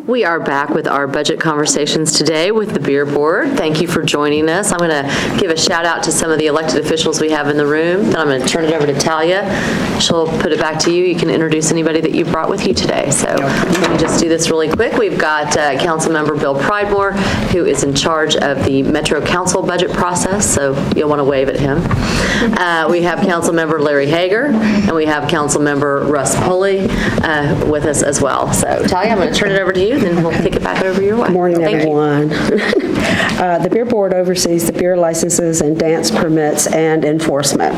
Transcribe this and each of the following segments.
We are back with our budget conversations today with the Beer Board. Thank you for joining us. I'm going to give a shout out to some of the elected officials we have in the room. Then I'm going to turn it over to Talia. She'll put it back to you. You can introduce anybody that you brought with you today. So let me just do this really quick. We've got Councilmember Bill Pridemore, who is in charge of the Metro Council budget process, so you'll want to wave at him. We have Councilmember Larry Hager, and we have Councilmember Russ Pulley with us as well. So Talia, I'm going to turn it over to you, then we'll kick it back over your way. Good morning, Thank everyone. The Beer Board oversees the beer licenses and dance permits and enforcement.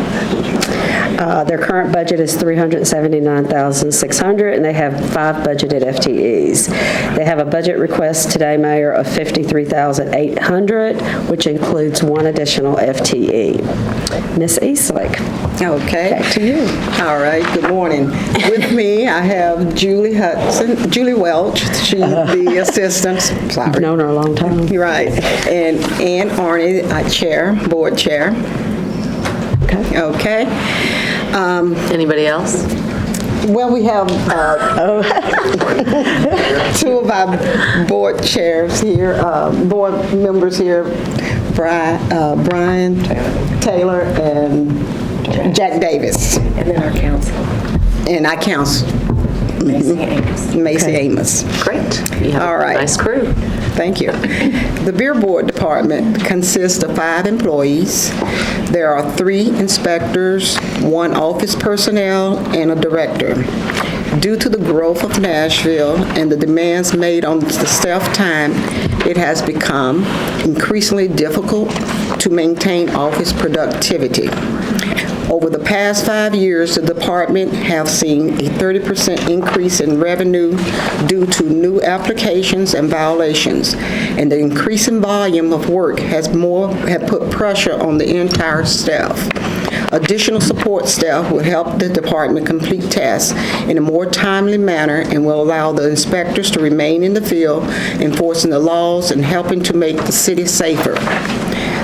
Their current budget is $379,600, and they have 5 budgeted FTEs. They have a budget request today, Mayor, of $53,800, which includes 1 additional FTE. Ms. Eastlick. Okay. Back to you. All right. Good morning. With me, I have Julie Welch. She's the assistant. Sorry. I've known her a long time. You're right. And Ann Arney, board chair. Okay. Anybody else? Well, we have 2 of our board chairs here, board members here, Brian Taylor and Jack Davis. And then our council. And our council. Macy Amos. Great. You have All a right. nice crew. Thank you. The Beer Board Department consists of 5 employees. There are 3 inspectors, 1 office personnel, and a director. Due to the growth of Nashville and the demands made on the staff time, it has become increasingly difficult to maintain office productivity. Over the past 5 years, the department have seen a 30% increase in revenue due to new applications and violations, and the increasing volume of work have put pressure on the entire staff. Additional support staff will help the department complete tasks in a more timely manner and will allow the inspectors to remain in the field, enforcing the laws and helping to make the city safer.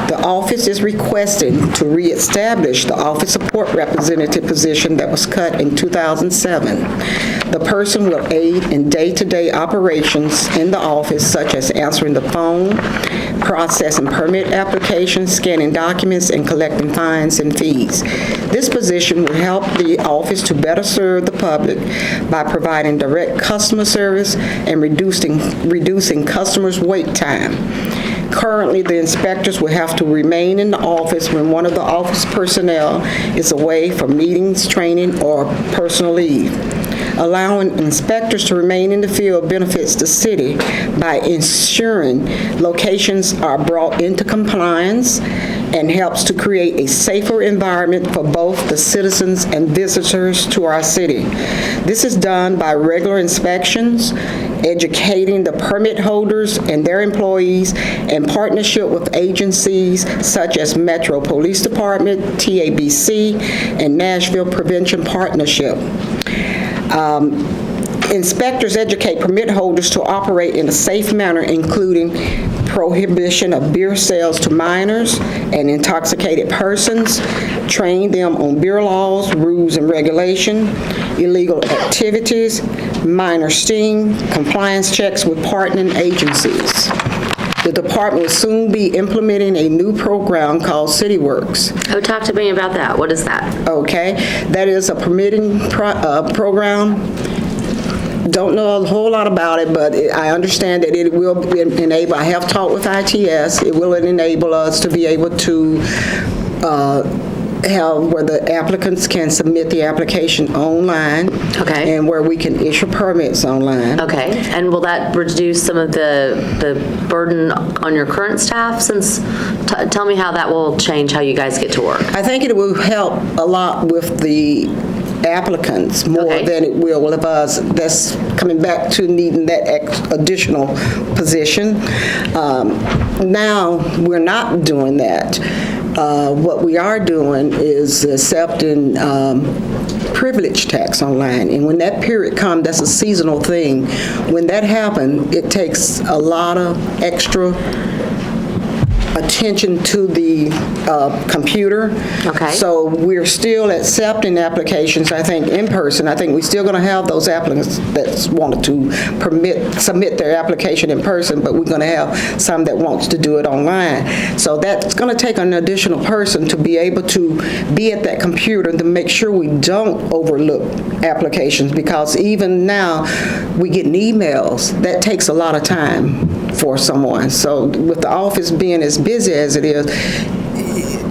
The office is requesting to reestablish the office support representative position that was cut in 2007. The person will aid in day-to-day operations in the office, such as answering the phone, processing permit applications, scanning documents, and collecting fines and fees. This position will help the office to better serve the public by providing direct customer service and reducing customers' wait time. Currently, the inspectors will have to remain in the office when one of the office personnel is away for meetings, training, or personal leave. Allowing inspectors to remain in the field benefits the city by ensuring locations are brought into compliance and helps to create a safer environment for both the citizens and visitors to our city. This is done by regular inspections, educating the permit holders and their employees, and partnership with agencies such as Metro Police Department, TABC, and Nashville Prevention Partnership. Inspectors educate permit holders to operate in a safe manner, including prohibition of beer sales to minors and intoxicated persons, train them on beer laws, rules, and regulation, illegal activities, minor sting, compliance checks with partnering agencies. The department will soon be implementing a new program called CityWorks. Oh, talk to me about that. What is that? Okay, that is a permitting program. Don't know a whole lot about it, but I understand that it will enable, I have talked with ITS, it will enable us to be able to have where the applicants can submit the application online. Okay. And where we can issue permits online. Okay, and will that reduce some of the burden on your current staff? Tell me how that will change how you guys get to work. I think it will help a lot with the applicants more than it will with us. That's coming back to needing that additional position. Now, we're not doing that. What we are doing is accepting privilege tax online, and when that period comes, that's a seasonal thing. When that happens, it takes a lot of extra attention to the computer. Okay. So we're still accepting applications, I think, in person. I think we're still going to have those applicants that wanted to submit their application in person, but we're going to have some that wants to do it online. So that's going to take an additional person to be able to be at that computer to make sure we don't overlook applications, because even now, we get we that takes a lot of time for someone. So with the office being as busy as it is,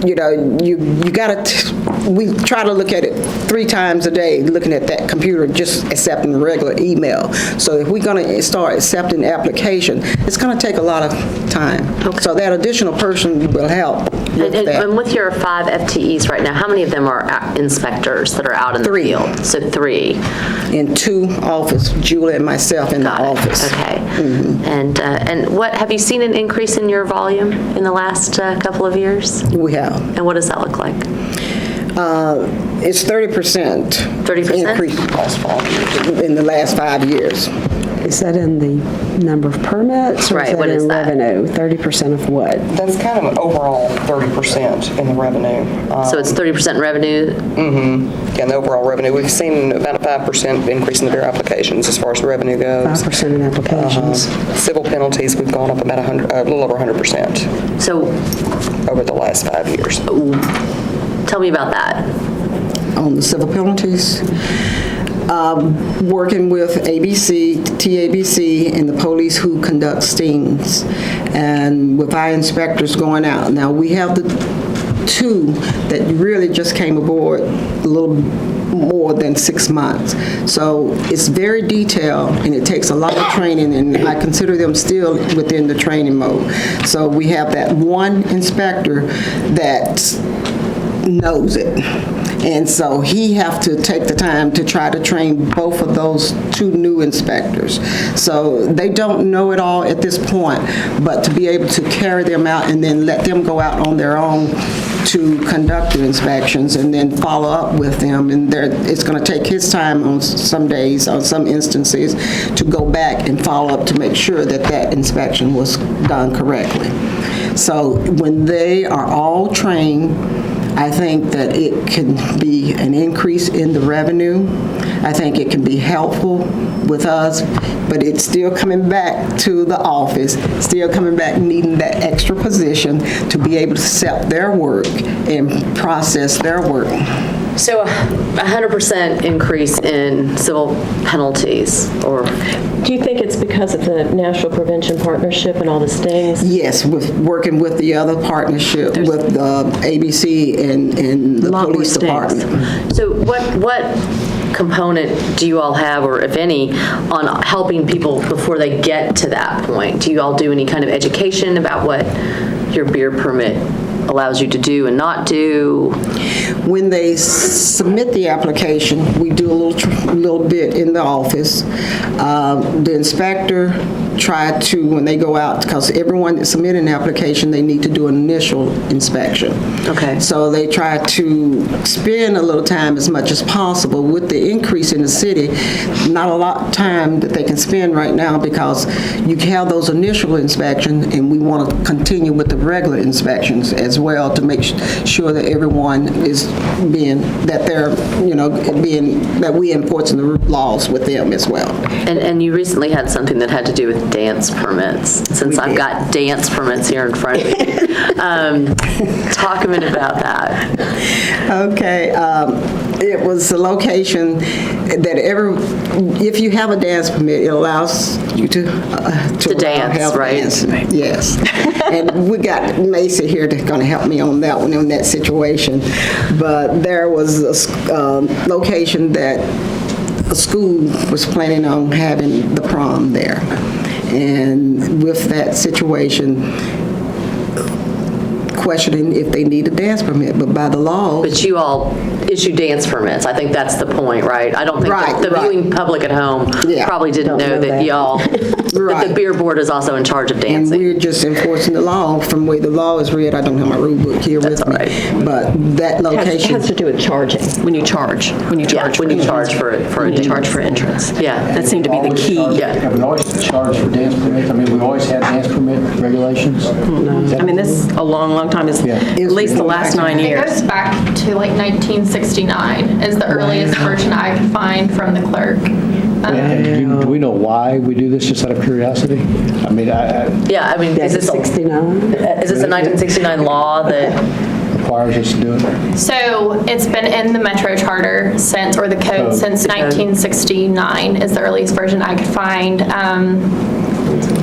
you got to, we try to look at it 3 times a day, looking at that computer, just accepting regular email. So if we're going to start accepting application, it's going to take a lot of time. Okay. So that additional person will help with that. And with your 5 FTEs right now, how many of them are inspectors that are out in the 3. field? So 3. In 2 offices, Julie and myself in the Got it. office. Okay. And what, have you seen an increase in your volume in the last couple of years? We have. And what does that look like? It's 30%. 30%? Increase in the last 5 years. Is that in the number of permits? Right, what is that? Or is that in revenue? 30% of what? That's kind of an overall 30% in the revenue. So it's 30% revenue? Yeah, in the overall revenue, we've seen about a 5% increase in the Bureau applications as far as the revenue goes. 5% in applications. Civil penalties, we've gone up about a little over 100% So over the last 5 years. tell me about that. On the civil penalties, working with ABC, TABC, and the police who conduct stings, and with our inspectors going out. Now, we have the 2 that really just came aboard a little more than 6 months. So it's very detailed, and it takes a lot of training, and I consider them still within the training mode. So we have that 1 inspector that knows it. And so he have to take the time to try to train both of those 2 new inspectors. So they don't know it all at this point, but to be able to carry them out and then let them go out on their own to conduct the inspections and then follow up with them. And it's going to take his time on some days, on some instances, to go back and follow up to make sure that that inspection was done correctly. So when they are all trained, I think that it can be an increase in the revenue. I think it can be helpful with us, but it's still coming back to the office, still coming back needing that extra position to be able to accept their work and process their work. So 100% increase in civil penalties, or? Do you think it's because of the Nashville Prevention Partnership and all the stings? Yes, with working with the other partnership, with ABC and the Lot more police stings. department. So what component do you all have, or if any, on helping people before they get to that point? Do you all do any kind of education about what your beer permit allows you to do and not do? When they submit the application, we do a little bit in the office. The inspector tried to, when they go out, because everyone that submitted an application, they need to do an initial inspection. Okay. So they try to spend a little time as much as possible. With the increase in the city, not a lot of time that they can spend right now, because you have those initial inspections, and we want to continue with the regular inspections as well to make sure that everyone is being, that they're, that we enforcing the laws with them as well. And you recently had something that had to do with dance permits, since I've got dance permits here in front of me. Talk a minute about that. Okay, it was a location that if you have a dance permit, it allows you to dance, have right? dance. Yes. And we got Macy here that's going to help me on that one, in that situation. But there was a location that a school was planning on having the prom there. And with that situation, questioning if they need a dance permit, but by the law, But you all issue dance permits. I think that's the point, right? I don't think Right, the right. viewing public at home Yeah. probably didn't know that y'all, that the Right. beer board is also in charge of and dancing. we're just enforcing the law from the way the law is read. I don't have my rule book here with all me. right. But that It location, has to do with charging, when you charge. Yeah, when you charge for a When you charge dance. for entrance. Yeah. That seemed to be the key. Yeah. Have we always charged for dance permits? I mean, we've always had dance permit regulations. I mean, this is a long, long time, it's Yeah. at least the last 9 It years. goes back to like 1969 is the earliest version I could find from the clerk. And do we know why we do this, just out of curiosity? I mean, Yeah, I mean, is this a 1969 law that, requires us to do it? So it's been in the Metro Charter since, or the code since 1969 is the earliest version I could find.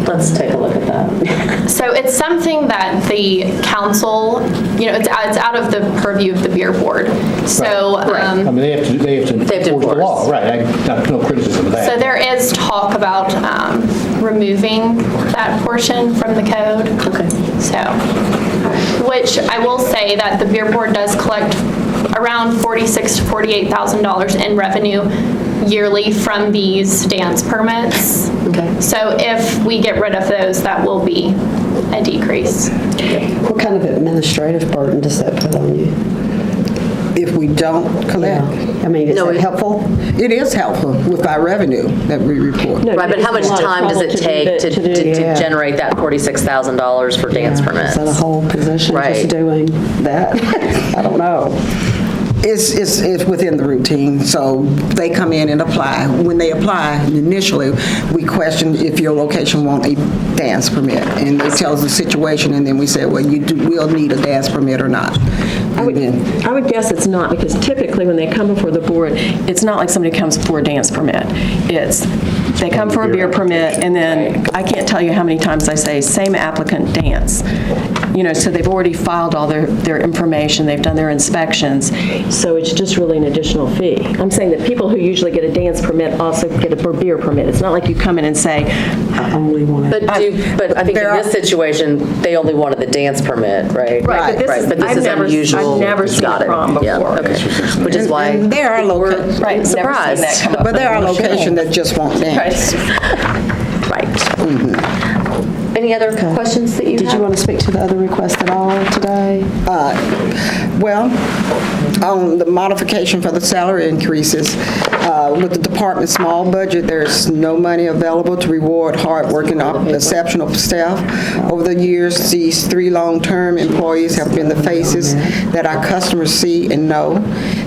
let's take a look at that. So it's something that the council, it's out of the purview of the beer board. So, I mean, they have to enforce the law, right? I have no criticism of that. so there is talk about removing that portion from the code. Okay. So, which I will say that the beer board does collect around $46,000 to $48,000 in revenue yearly from these dance permits. Okay. So if we get rid of those, that will be a decrease. What kind of administrative burden does that put on you? if we don't collect. I mean, is No, that it- helpful? It is helpful with our revenue that we report. Right, but how much It's a lot of time does it trouble to do take that- to to do. to generate that $46,000 for dance permits? Is that a whole position Right. just doing that? I don't know. It's within the routine, so they come in and apply. When they apply, initially, we question if your location want a dance permit, and they tell us the situation, and then we say, well, will need a dance permit or not. I would guess it's not, because typically when they come before the board, it's not like somebody comes for a dance permit. It's, they come for a beer permit, and then, I can't tell you how many times I say, same applicant dance. You know, so they've already filed all their information, they've done their inspections, so it's just really an additional fee. I'm saying that people who usually get a dance permit also get a beer permit. It's not like you come in and say, I only want to. But I think in this situation, they only wanted the dance permit, right? Right, but this is- I've never- unusual. I've never seen Got a it. prom Yeah, before. okay. Which is why And there are we're locations, right, never seen surprised. that come up. but there are locations that just won't dance. Right. Any other questions that you Did have? you want to speak to the other request at all today? Well, on the modification for the salary increases, with the department's small budget, there's no money available to reward hardworking, exceptional staff. Over the years, these 3 long-term employees have been the faces that our customers see and know.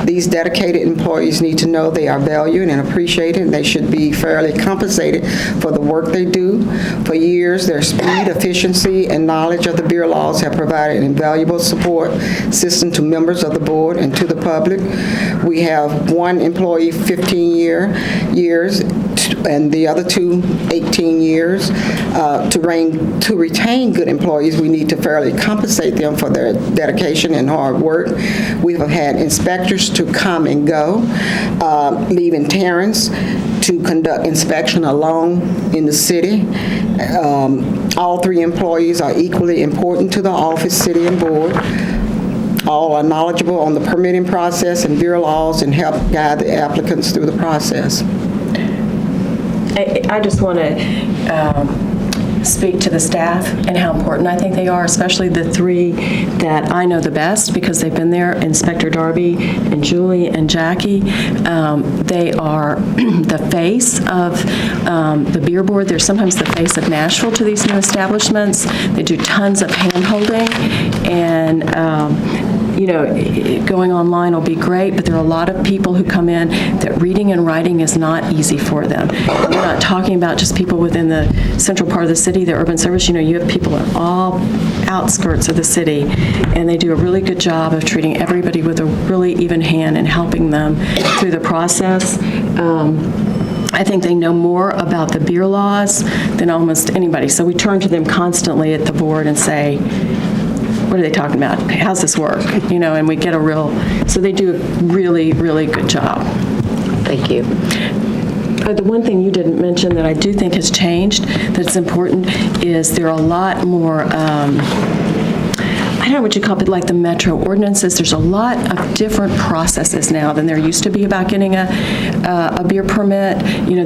These dedicated employees need to know they are valued and appreciated, and they should be fairly compensated for the work they do. For years, their speed, efficiency, and knowledge of the beer laws have provided an invaluable support system to members of the board and to the public. We have one employee 15 years, and the other 2, 18 years. To retain good employees, we need to fairly compensate them for their dedication and hard work. We have had inspectors to come and go, leaving Terrence to conduct inspection alone in the city. All 3 employees are equally important to the office, city, and board. All are knowledgeable on the permitting process and beer laws and help guide the applicants through the process. I just want to speak to the staff and how important I think they are, especially the 3 that I know the best because they've been there, Inspector Darby and Julie and Jackie. They are the face of the beer board. They're sometimes the face of Nashville to these new establishments. They do tons of hand-holding, and you know, going online will be great, but there are a lot of people who come in that reading and writing is not easy for them. And we're not talking about just people within the central part of the city, the urban service. You know, you have people in all outskirts of the city, and they do a really good job of treating everybody with a really even hand and helping them through the process. I think they know more about the beer laws than almost anybody. So we turn to them constantly at the board and say, what are they talking about? How's this work? You know, and we get a real, so they do a really, really good job. Thank you. The one thing you didn't mention that I do think has changed, that's important, is there are a lot more, I don't know what you call it, like the metro ordinances. There's a lot of different processes now than there used to be about getting a beer permit.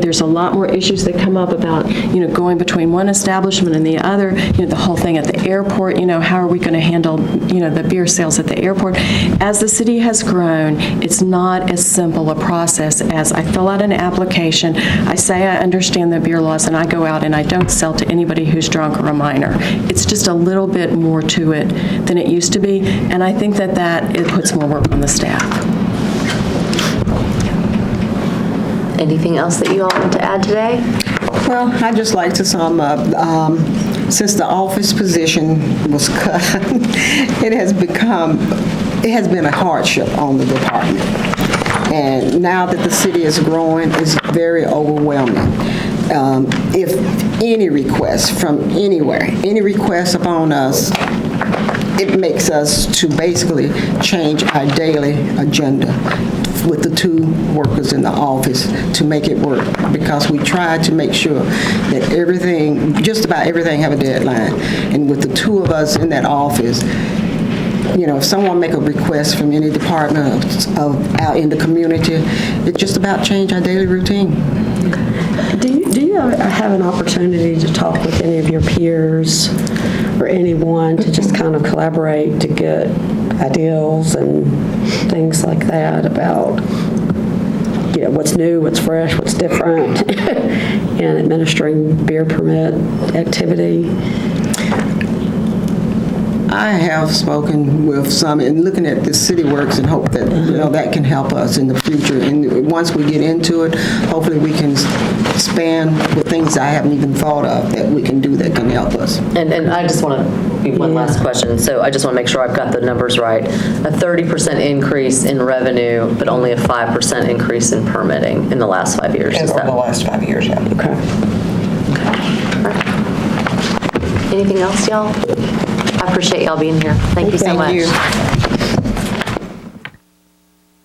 There's a lot more issues that come up about, going between one establishment and the other, the whole thing at the airport, how are we going to handle, the beer sales at the airport. As the city has grown, it's not as simple a process as I fill out an application, I say I understand the beer laws, and I go out and I don't sell to anybody who's drunk or a minor. It's just a little bit more to it than it used to be, and I think that it puts more work on the staff. Anything else that you all want to add today? Well, I'd just like to sum up, since the office position was cut, it has been a hardship on the department. And now that the city is growing, it's very overwhelming. If any request from anywhere, any request upon us, it makes us to basically change our daily agenda with the two workers in the office to make it work, because we try to make sure that everything, just about everything, have a deadline. And with the two of us in that office, if someone make a request from any department out in the community, it just about change our daily routine. Do you have an opportunity to talk with any of your peers or anyone to just kind of collaborate to get ideas and things like that about, what's new, what's fresh, what's different in administering beer permit activity? I have spoken with some and looking at the city works and hope that, that can help us in the future. And once we get into it, hopefully we can expand with things I haven't even thought of that we can do that can help us. And I just want to, one last question. So I just want to make sure I've got the numbers right. A 30% increase in revenue, but only a 5% increase in permitting in the last 5 years. In the last 5 years, yeah. Okay. All right. Anything else, y'all? I appreciate y'all being here. Thank you so much. Thank you.